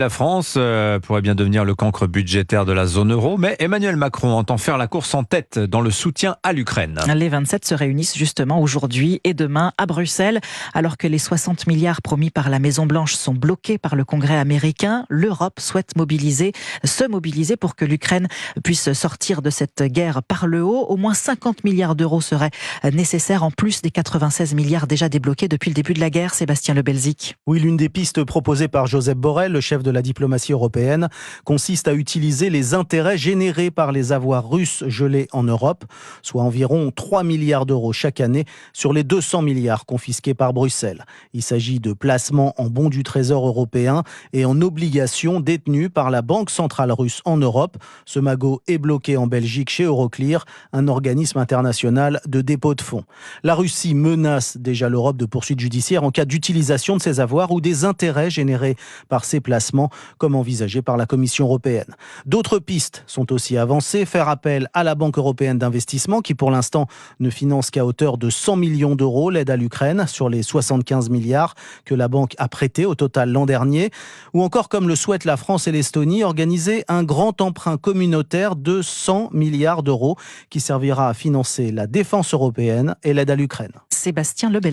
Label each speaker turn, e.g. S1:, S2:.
S1: La France pourrait bien devenir le cancre budgétaire de la zone euro, mais Emmanuel Macron entend faire la course en tête dans le soutien à l'Ukraine.
S2: Les 27 se réunissent justement aujourd'hui et demain à Bruxelles. Alors que les 60 milliards promis par la Maison-Blanche sont bloqués par le Congrès américain, l'Europe souhaite se mobiliser pour que l'Ukraine puisse sortir de cette guerre par le haut. Au moins 50 milliards d'euros seraient nécessaires en plus des 96 milliards déjà débloqués depuis le début de la guerre. Sébastien Le Belzic.
S3: Oui, l'une des pistes proposées par Josep Borrell, le chef de la diplomatie européenne, consiste à utiliser les intérêts générés par les avoirs russes gelés en Europe, soit environ 3 milliards d'euros chaque année sur les 200 milliards confisqués par Bruxelles. Il s'agit de placements en bons du Trésor européen et en obligations détenues par la Banque centrale russe en Europe. Ce magot est bloqué en Belgique chez Euroclear, un organisme international de dépôt de fonds. La Russie menace déjà l'Europe de poursuites judiciaires en cas d'utilisation de ces avoirs ou des intérêts générés par ces placements, comme envisagé par la Commission européenne. D'autres pistes sont aussi avancées. Faire appel à la Banque européenne d'investissement, qui pour l'instant ne finance qu'à hauteur de 100 millions d'euros l'aide à l'Ukraine sur les 75 milliards que la banque a prêté au total l'an dernier. Ou encore, comme le souhaitent la France et l'Estonie, organiser un grand emprunt communautaire de 100 milliards d'euros qui servira à financer la défense européenne et l'aide à l'Ukraine.
S2: Sébastien Le Belzic.